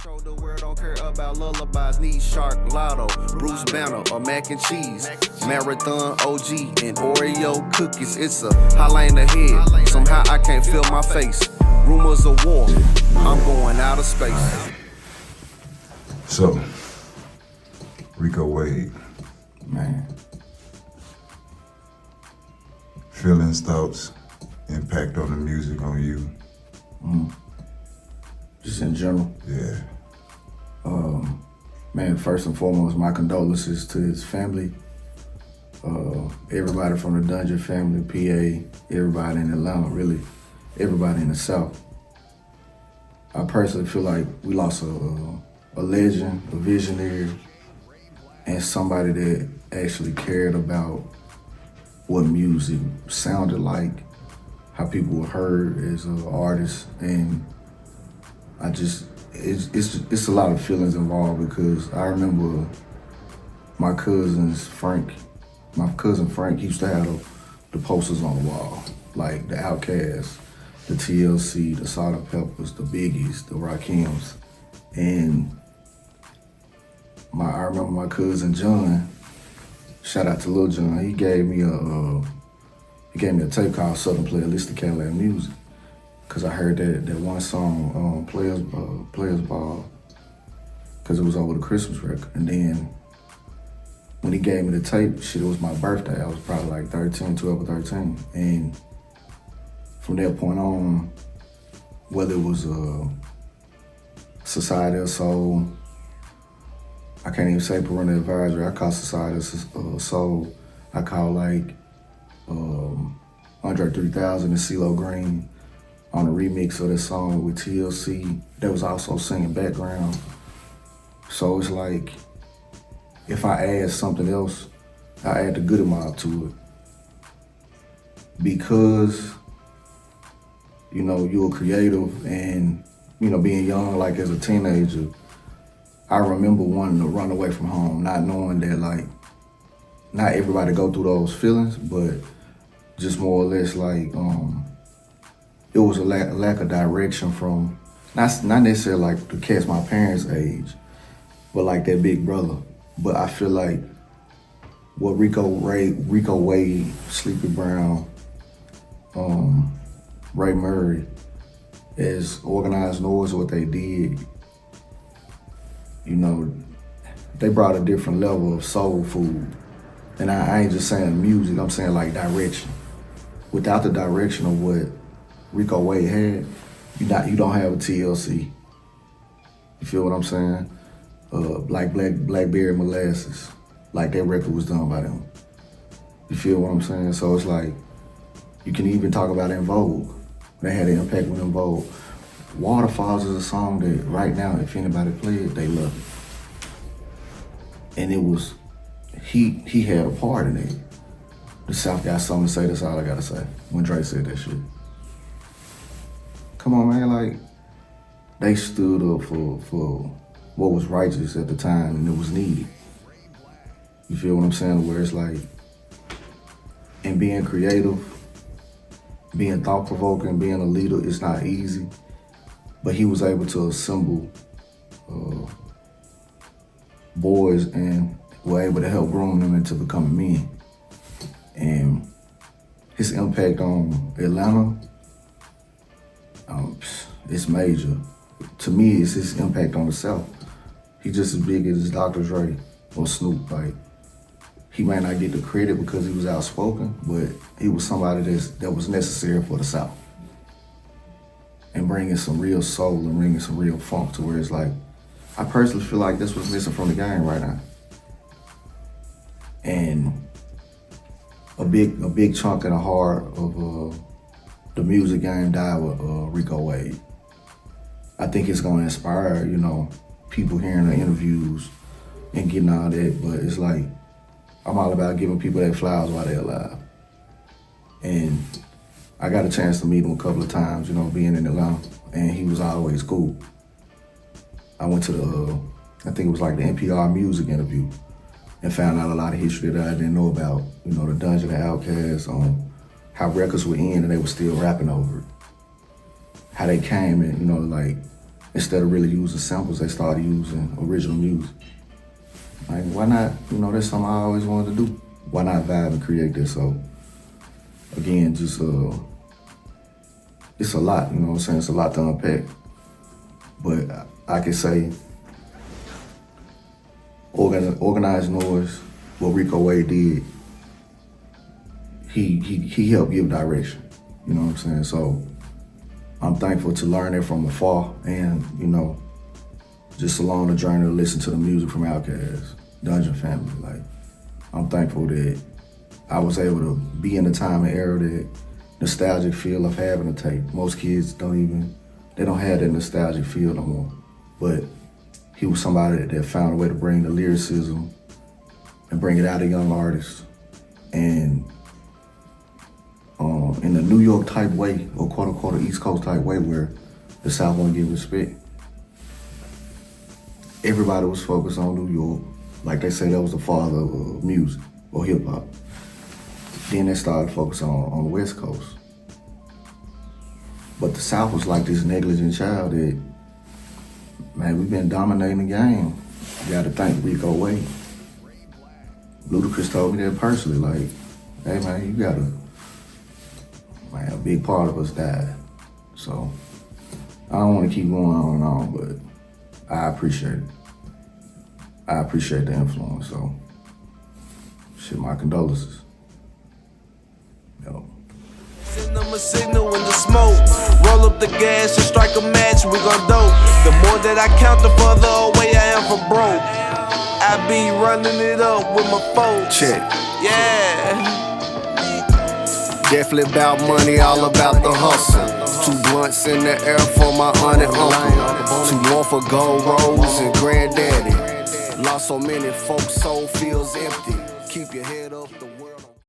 Show the world don't care about lullabies, need Shark, Lotto, Bruce Banner, or mac and cheese. Marathon OG and Oreo cookies. It's a hotline ahead. Somehow I can't feel my face. Rumors of war. I'm going out of space. So, Rico Wade, Man, feelings, thoughts, impact on the music on you. just in general. Yeah. Man, first and foremost, my condolences to his family. Everybody from the Dungeon family, PA, everybody in Atlanta, really, everybody in the South. I personally feel like we lost a legend, a visionary, and somebody that actually cared about what music sounded like, how people were heard as artists, and I just, it's a lot of feelings involved because I remember my cousin Frank used to have the posters on the wall, like the OutKast, the TLC, the Salt Peppers, the Biggies, the Rakims, and I remember my cousin John, shout out to Lil John, he gave me a tape called Southern Playlist of Cadillac Music. Cause I heard that one song, Players Ball, cause it was over the Christmas record. And then when he gave me the tape, shit, it was my birthday. I was probably like 12 or 13. And from that point on, whether it was Society of Soul, I can't even say Parental Advisory, I call Society of Soul, I call like Andre 3000 and CeeLo Green, on a remix of that song with TLC that was also singing background. So it's like, if I add something else, I add the Goodie Mob to it. Because, you know, you're creative and, you know, being young, like as a teenager, I remember wanting to run away from home, not knowing that like, not everybody go through those feelings, but just more or less like, it was a lack of direction from, not necessarily like to catch my parents' age, but like that big brother. But I feel like what Rico Wade, Sleepy Brown, Ray Murray, as organized Noize, what they did, you know, they brought a different level of soul food. And I ain't just saying music, I'm saying like direction. Without the direction of what Rico Wade had, you don't have a TLC. You feel what I'm saying? Like Blackberry Molasses, like that record was done by them. You feel what I'm saying? So it's like, you can even talk about Envogue. They had an impact with Envogue. Waterfalls is a song that right now, if anybody play it, they love it. And it was, he had a part in it. The South got something to say, that's all I gotta say. When Dre said that shit. Come on, man, like, they stood up for what was righteous at the time and it was needed. You feel what I'm saying? Where it's like, and being creative, being thought-provoking, being a leader, it's not easy. But he was able to assemble boys and were able to help groom them into becoming men. And his impact on Atlanta, it's major. To me, it's his impact on the South. He's just as big as Dr. Dre or Snoop. Like, he might not get the credit because he was outspoken, but he was somebody that was necessary for the South. And bringing some real soul and bringing some real funk to where it's like, I personally feel like this was missing from the game right now. And a big chunk in the heart of the music game died with Rico Wade. I think it's gonna inspire, you know, people hearing the interviews and getting all that, but it's like, I'm all about giving people their flowers while they're alive. And I got a chance to meet him a couple of times, you know, being in Atlanta, and he was always cool. I went to I think it was like the NPR music interview and found out a lot of history that I didn't know about, you know, the Dungeon, the OutKast, how records were in and they were still rapping over it. How they came and, you know, like, instead of really using samples, they started using original music. Like, why not? You know, that's something I always wanted to do. Why not vibe and create this? So, again, just it's a lot. You know what I'm saying? It's a lot to unpack. But I can say, organized Noize, what Rico Wade did, he helped give direction. You know what I'm saying? So I'm thankful to learn it from afar and, you know, just along the journey to listen to the music from OutKast, Dungeon Family. Like, I'm thankful that I was able to be in the time and era, that nostalgic feel of having a tape. Most kids don't have that nostalgic feel no more. But he was somebody that found a way to bring the lyricism and bring it out of young artists. And in a New York type way, or quote unquote an East Coast type way, where the South won't give respect. Everybody was focused on New York. Like they say that was the father of music or hip hop. Then they started focusing on the West Coast. But the South was like this negligent child that, man, we've been dominating the game. You gotta thank Rico Wade. Ludacris told me that personally, like, hey man, you gotta, man, a big part of us died. So, I don't wanna keep going on and on, but I appreciate it. I appreciate the influence, so, shit, my condolences. Yo. Send them a signal in the smoke. Roll up the gas and strike a match, we gon' dope. The more that I count, the further away I am from broke. I be running it up with my folks. Check. Yeah. Definitely about money, all about the hustle. 2 blunts in the air for my aunt and uncle. 2 more for gold rolls and granddaddy. Lost so many folks, soul feels empty. Keep your head up, the world.